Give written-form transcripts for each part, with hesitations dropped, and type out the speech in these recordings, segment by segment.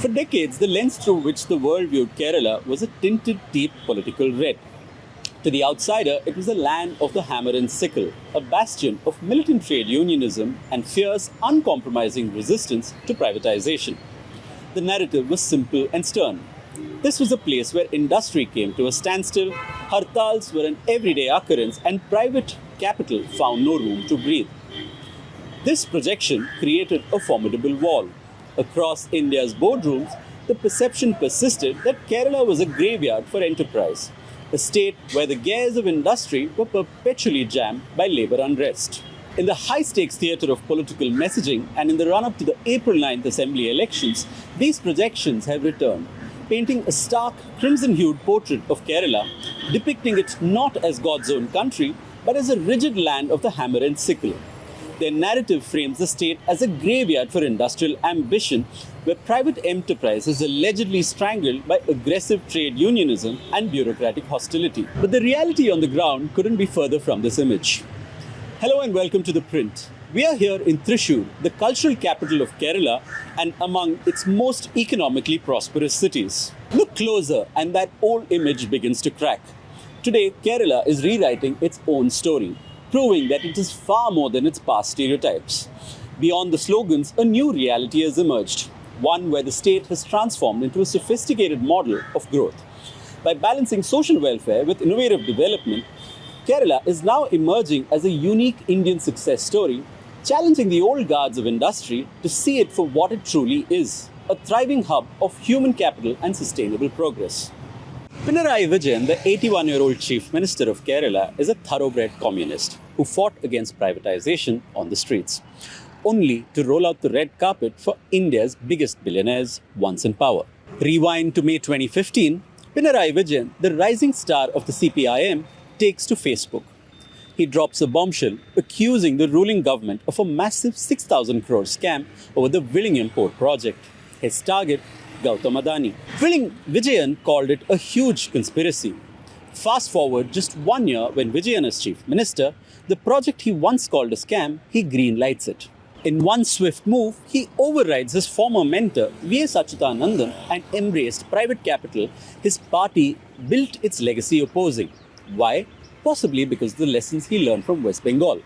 For decades, the lens through which the world viewed Kerala was a tinted deep political red. To the outsider, it was a land of the hammer and sickle, a bastion of militant trade unionism and fierce, uncompromising resistance to privatisation. The narrative was simple and stern. This was a place where industry came to a standstill, Hartals were an everyday occurrence, and private capital found no room to breathe. This projection created a formidable wall. Across India's boardrooms, the perception persisted that Kerala was a graveyard for enterprise, a state where the gears of industry were perpetually jammed by labour unrest. In the high-stakes theatre of political messaging and in the run-up to the April 9th Assembly elections, these projections have returned, painting a stark, crimson-hued portrait of Kerala, depicting it not as God's own country, but as a rigid land of the hammer and sickle. Their narrative frames the state as a graveyard for industrial ambition, where private enterprise is allegedly strangled by aggressive trade unionism and bureaucratic hostility. But the reality on the ground couldn't be further from this image. Hello and welcome to ThePrint. We are here in Thrissur, the cultural capital of Kerala and among its most economically prosperous cities. Look closer and that old image begins to crack. Today, Kerala is rewriting its own story, proving that it is far more than its past stereotypes. Beyond the slogans, a new reality has emerged, one where the state has transformed into a sophisticated model of growth. By balancing social welfare with innovative development, Kerala is now emerging as a unique Indian success story, challenging the old guards of industry to see it for what it truly is, a thriving hub of human capital and sustainable progress. Pinarayi Vijayan, the 81-year-old Chief Minister of Kerala, is a thoroughbred communist who fought against privatisation on the streets, only to roll out the red carpet for India's biggest billionaires once in power. Rewind to May 2015, Pinarayi Vijayan, the rising star of the CPIM, takes to Facebook. He drops a bombshell accusing the ruling government of a massive 6,000 crore scam over the Vizhinjam Port project. His target, Gautam Adani. Vijayan called it a huge conspiracy. Fast forward just 1 year when Vijayan is Chief Minister, the project he once called a scam, he greenlights it. In one swift move, he overrides his former mentor, V.S. Achyutanandan, and embraced private capital his party built its legacy opposing. Why? Possibly because of the lessons he learned from West Bengal.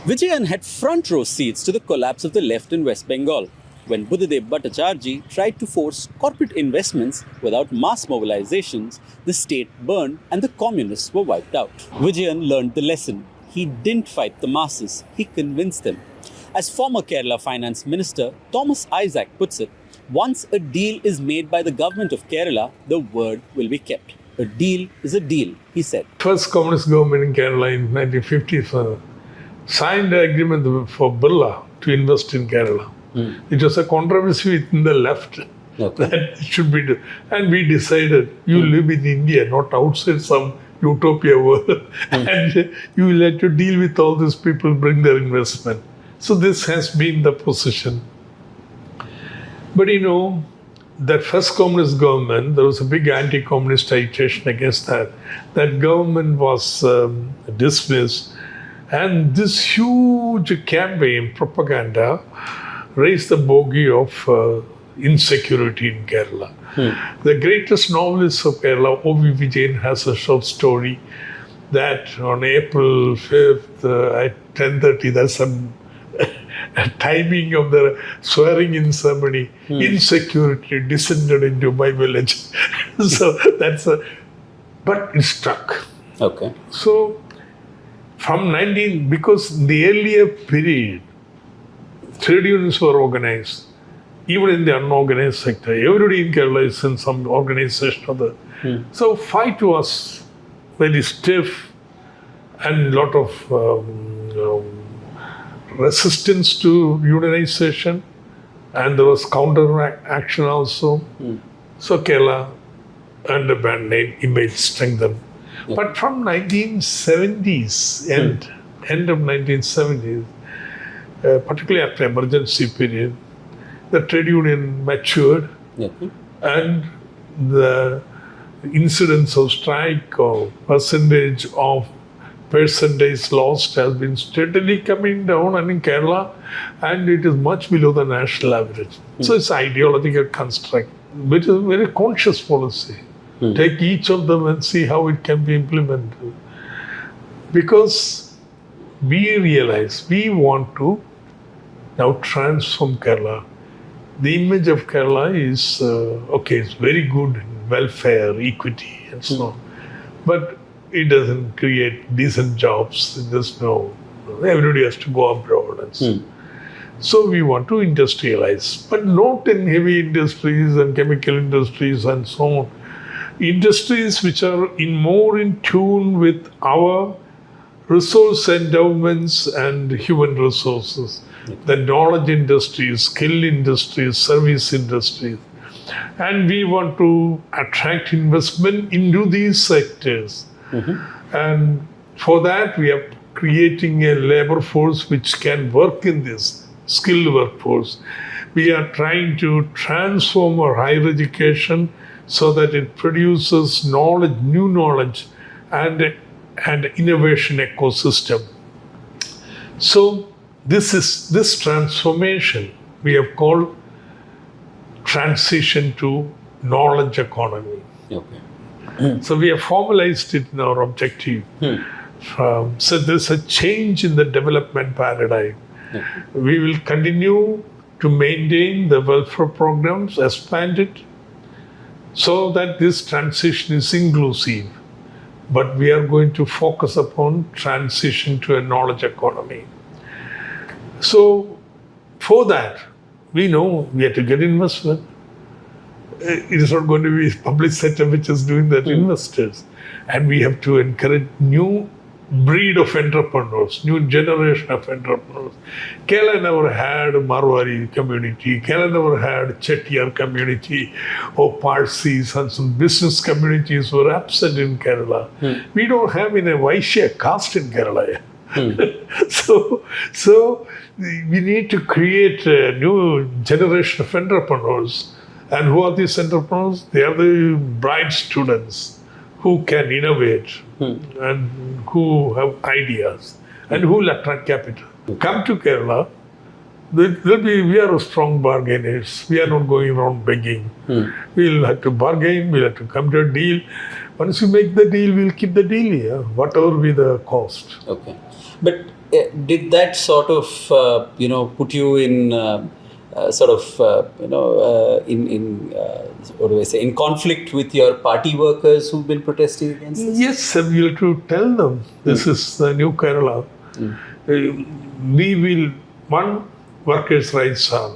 Vijayan had front row seats to the collapse of the left in West Bengal, when Buddhadev Bhattacharjee tried to force corporate investments without mass mobilizations, the state burned and the communists were wiped out. Vijayan learned the lesson. He didn't fight the masses, he convinced them. As former Kerala Finance Minister Thomas Isaac puts it, once a deal is made by the government of Kerala, the word will be kept. A deal is a deal, he said. First communist government in Kerala in 1950 signed an agreement for Birla to invest in Kerala. It was a controversy within the left that it should be done. And we decided, you live in India, not outside some utopia world. And you will have to deal with all these people, bring their investment. So this has been the position. But that first communist government, there was a big anti-communist agitation against that. That government was dismissed. And this huge campaign, propaganda, raised the bogey of insecurity in Kerala. The greatest novelist of Kerala, O.V. Vijayan, has a short story that on April 5th at 10:30, there's some timing of the swearing-in ceremony, insecurity descended into my village. So but it stuck. Okay. So because in the earlier period, trade unions were organized, even in the unorganized sector. Everybody in Kerala is in some organization or other. So fight was very stiff and a lot of resistance to unionization, and there was counter action also. So Kerala and the band name image strengthened. But from 1970s, end of 1970s, particularly after emergency period, the trade union matured and the incidence of strike or percentage lost has been steadily coming down and in Kerala, and it is much below the national average. So it's ideological construct. which is a very conscious policy. Take each of them and see how it can be implemented. Because we realize we want to now transform Kerala. The image of Kerala is, it's very good in welfare, equity, and so on. But it doesn't create decent jobs. There's everybody has to go abroad and so. So we want to industrialize, but not in heavy industries and chemical industries and so on. Industries which are more in tune with our resource endowments and human resources. The knowledge industries, skill industries, service industries. And we want to attract investment into these sectors. And for that, we are creating a labor force which can work in this skilled workforce. We are trying to transform our higher education so that it produces knowledge, new knowledge, and innovation ecosystem. So this transformation we have called transition to knowledge economy. So we have formalized it in our objective. So there's a change in the development paradigm. We will continue to maintain the welfare programs, expand it, so that this transition is inclusive. But we are going to focus upon transition to a knowledge economy. So for that, we know we have to get investment. It is not going to be public sector which is doing that, investors. And we have to encourage new breed of entrepreneurs, new generation of entrepreneurs. Kerala never had a Marwari community. Kerala never had Chettiar community or Parsis, and some business communities were absent in Kerala. We don't have in a Vaishya caste in Kerala. So we need to create a new generation of entrepreneurs. And who are these entrepreneurs? They are the bright students who can innovate and who have ideas and who will attract capital. Come to Kerala, we are strong bargainers. We are not going around begging. We'll have to bargain, we'll have to come to a deal. Once you make the deal, we'll keep the deal, whatever be the cost. Okay. But did that sort of, put you in in conflict with your party workers who've been protesting against this? Yes, we have to tell them this is the new Kerala. Workers' rights are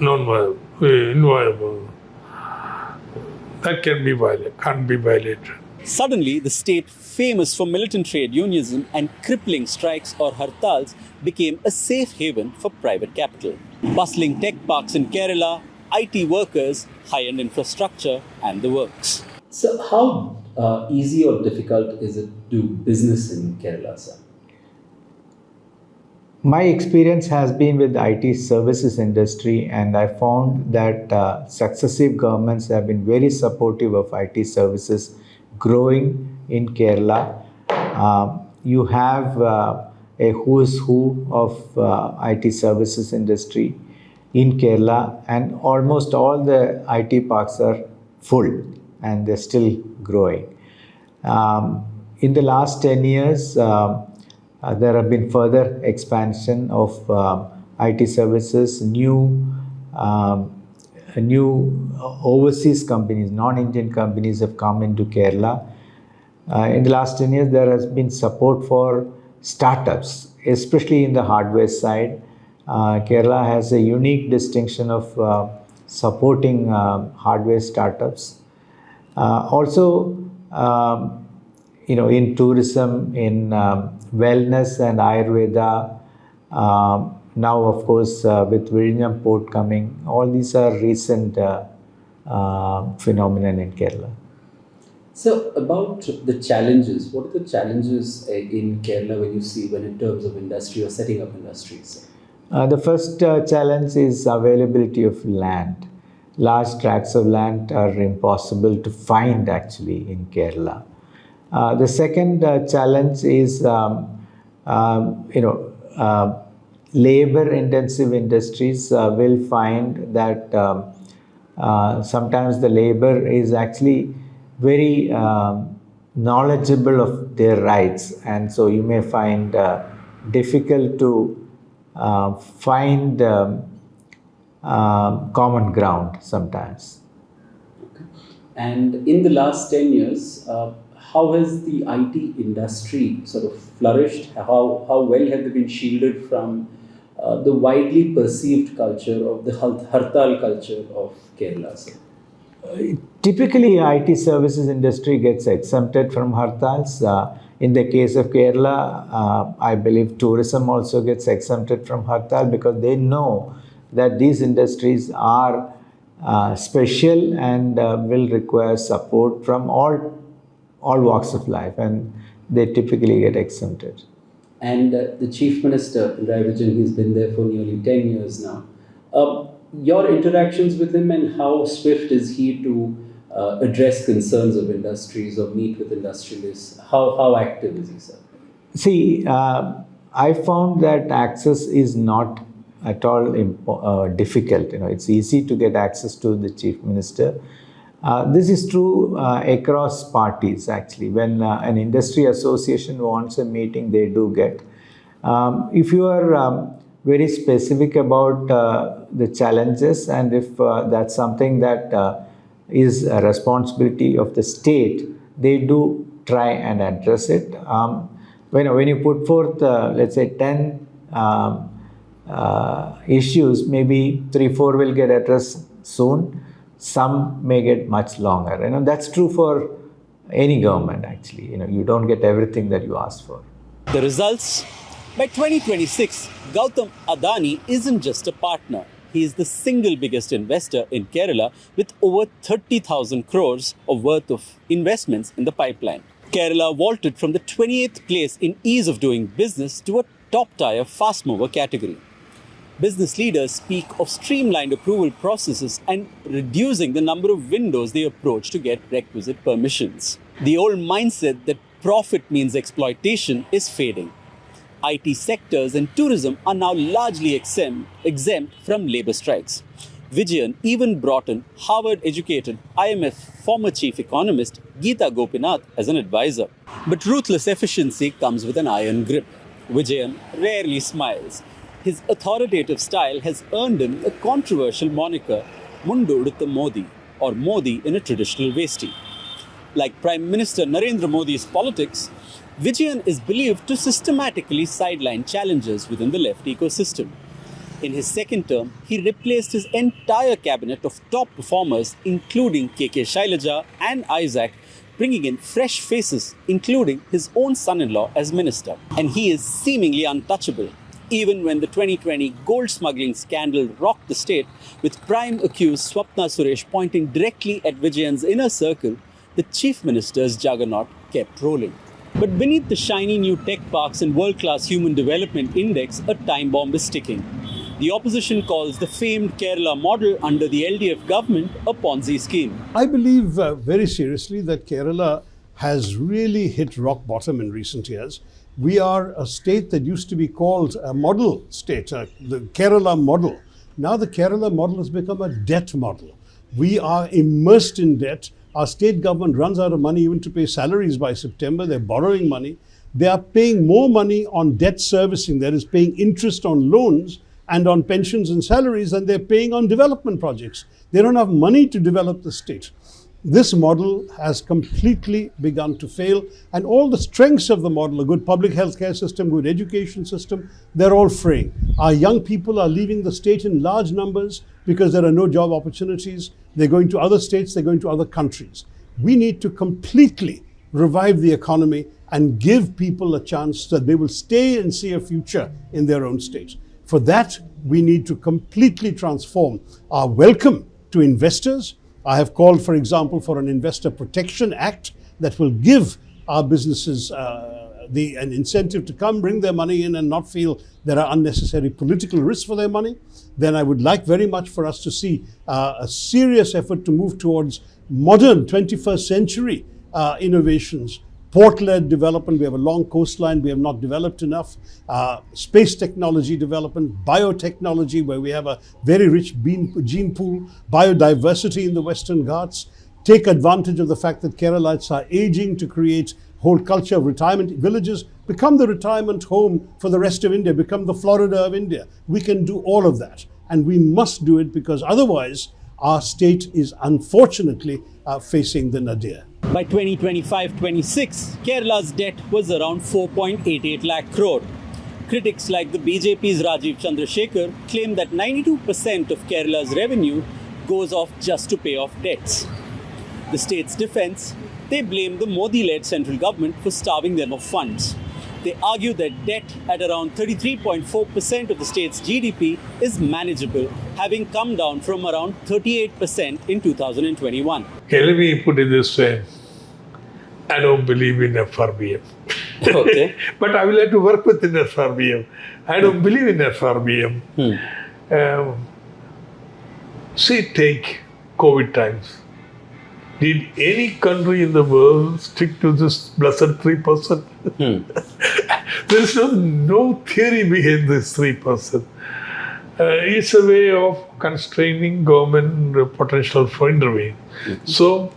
inviolable. That can be violated, can't be violated. Suddenly, the state famous for militant trade unionism and crippling strikes or Hartals became a safe haven for private capital. Bustling tech parks in Kerala, IT workers, high-end infrastructure and the works. So how easy or difficult is it to do business in Kerala, sir? My experience has been with the IT services industry, and I found that successive governments have been very supportive of IT services growing in Kerala. You have a who's who of IT services industry in Kerala, and almost all the IT parks are full and they're still growing. In the last 10 years, there have been further expansion of IT services, new overseas companies, non-Indian companies have come into Kerala. In the last 10 years, there has been support for startups, especially in the hardware side. Kerala has a unique distinction of supporting hardware startups. Also, in tourism, in wellness and Ayurveda, now of course with Vijayan port coming, all these are recent phenomenon in Kerala. So about the challenges, what are the challenges in Kerala when in terms of industry or setting up industries? The first challenge is availability of land. Large tracts of land are impossible to find actually in Kerala. The second challenge is, labor-intensive industries will find that sometimes the labor is actually very knowledgeable of their rights, and so you may find difficult to find common ground sometimes. Okay. And in the last 10 years, how has the IT industry sort of flourished? How well have they been shielded from the widely perceived culture of the Hartal culture of Kerala, sir? Typically, IT services industry gets exempted from Hartals. In the case of Kerala, I believe tourism also gets exempted from Hartal because they know that these industries are special and will require support from all walks of life, and they typically get exempted. And the Chief Minister, Pinarayi Vijayan, he's been there for nearly 10 years now. Your interactions with him and how swift is he to address concerns of industries or meet with industrialists? How active is he, sir? See, I found that access is not at all difficult. It's easy to get access to the Chief Minister. This is true across parties, actually. When an industry association wants a meeting, they do get. If you are very specific about the challenges, and if that's something that is a responsibility of the state, they do try and address it. When you put forth, let's say, 10 issues, maybe 3-4 will get addressed soon. Some may get much longer. That's true for any government, actually. You don't get everything that you ask for. The results? By 2026, Gautam Adani isn't just a partner. He is the single biggest investor in Kerala with over 30,000 crores of worth of investments in the pipeline. Kerala vaulted from the 28th place in ease of doing business to a top-tier fast-mover category. Business leaders speak of streamlined approval processes and reducing the number of windows they approach to get requisite permissions. The old mindset that profit means exploitation is fading. IT sectors and tourism are now largely exempt from labour strikes. Vijayan even brought in Harvard-educated IMF former chief economist Geeta Gopinath as an advisor. But ruthless efficiency comes with an iron grip. Vijayan rarely smiles. His authoritative style has earned him a controversial moniker, Mundu Udutha Modi, or Modi in a traditional vesti. Like Prime Minister Narendra Modi's politics, Vijayan is believed to systematically sideline challenges within the left ecosystem. In his second term, he replaced his entire cabinet of top performers, including KK Shailaja and Isaac, bringing in fresh faces, including his own son-in-law as minister. And he is seemingly untouchable. Even when the 2020 gold smuggling scandal rocked the state, with prime accused Swapna Suresh pointing directly at Vijayan's inner circle, the Chief Minister's juggernaut kept rolling. But beneath the shiny new tech parks and world-class human development index, a time bomb is ticking. The opposition calls the famed Kerala model under the LDF government a Ponzi scheme. I believe very seriously that Kerala has really hit rock bottom in recent years. We are a state that used to be called a model state, the Kerala model. Now the Kerala model has become a debt model. We are immersed in debt. Our state government runs out of money even to pay salaries by September. They're borrowing money. They are paying more money on debt servicing, that is paying interest on loans and on pensions and salaries, than they're paying on development projects. They don't have money to develop the state. This model has completely begun to fail, and all the strengths of the model, a good public health care system, good education system, they're all fraying. Our young people are leaving the state in large numbers because there are no job opportunities. They're going to other states, they're going to other countries. We need to completely revive the economy and give people a chance that they will stay and see a future in their own state. For that, we need to completely transform our welcome to investors. I have called, for example, for an Investor Protection Act that will give our businesses an incentive to come, bring their money in and not feel there are unnecessary political risks for their money. Then I would like very much for us to see a serious effort to move towards modern 21st century innovations port-led development. We have a long coastline. We have not developed enough. Space technology development, biotechnology, where we have a very rich gene pool, biodiversity in the Western Ghats. Take advantage of the fact that Keralites are aging to create whole culture of retirement villages, become the retirement home for the rest of India, become the Florida of India. We can do all of that. And we must do it, because otherwise our state is unfortunately facing the nadir. By 2025-26, Kerala's debt was around 4.88 lakh crore. Critics like the BJP's Rajiv Chandrasekhar claim that 92% of Kerala's revenue goes off just to pay off debts. The state's defense, they blame the Modi-led central government for starving them of funds. They argue that debt at around 33.4% of the state's GDP is manageable, having come down from around 38% in 2021. Okay, let me put it this way. I don't believe in FRBM. Okay. But I will have to work within FRBM. I don't believe in FRBM. Take COVID times. Did any country in the world stick to this blessed 3%? There is no theory behind this 3%. It's a way of constraining government potential for intervene. So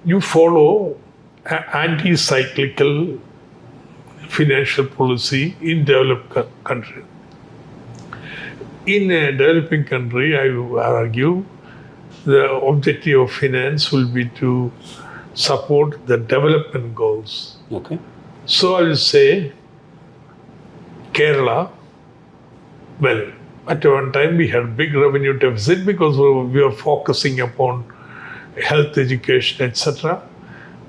you follow anti-cyclical financial policy in developed country. In a developing country, I argue, the objective of finance will be to support the development goals. Okay. So I will say, Kerala, well, at one time we had big revenue deficit because we were focusing upon health, education, etc.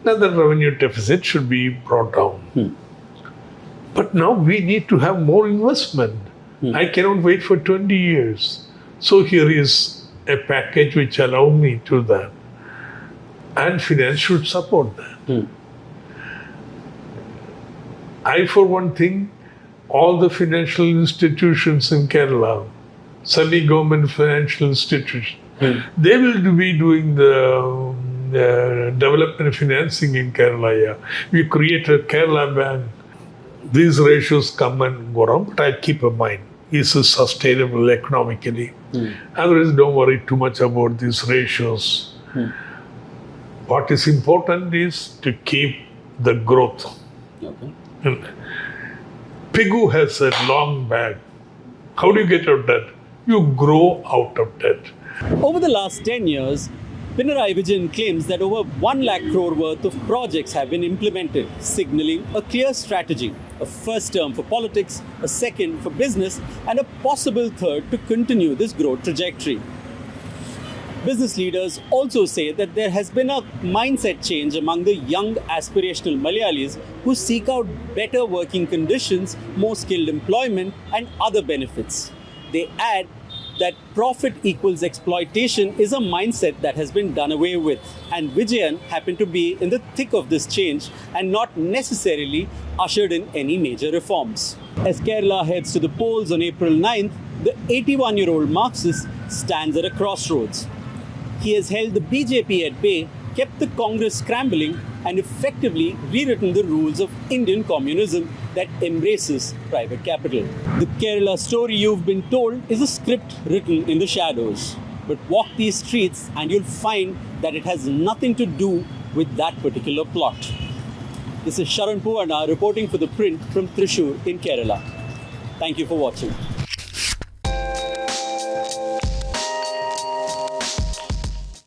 Now the revenue deficit should be brought down. But now we need to have more investment. I cannot wait for 20 years. So here is a package which allows me to that. And finance should support that. I, for one thing, all the financial institutions in Kerala, semi-government financial institutions, they will be doing the development financing in Kerala. Yeah. We created Kerala Bank. These ratios come and go around, but I keep in mind, is it sustainable economically? Otherwise, don't worry too much about these ratios. What is important is to keep the growth. Okay. Pigu has a long bag. How do you get out of debt? You grow out of debt. Over the last 10 years, Pinarayi Vijayan claims that over 1 lakh crore worth of projects have been implemented, signalling a clear strategy. A first term for politics, a second for business, and a possible third to continue this growth trajectory. Business leaders also say that there has been a mindset change among the young aspirational Malayalis who seek out better working conditions, more skilled employment, and other benefits. They add that profit equals exploitation is a mindset that has been done away with, and Vijayan happened to be in the thick of this change and not necessarily ushered in any major reforms. As Kerala heads to the polls on April 9th, the 81-year-old Marxist stands at a crossroads. He has held the BJP at bay, kept the Congress scrambling, and effectively rewritten the rules of Indian communism that embraces private capital. The Kerala story you've been told is a script written in the shadows. But walk these streets and you'll find that it has nothing to do with that particular plot. This is Sharan Puvarna reporting for ThePrint from Thrissur in Kerala. Thank you for watching.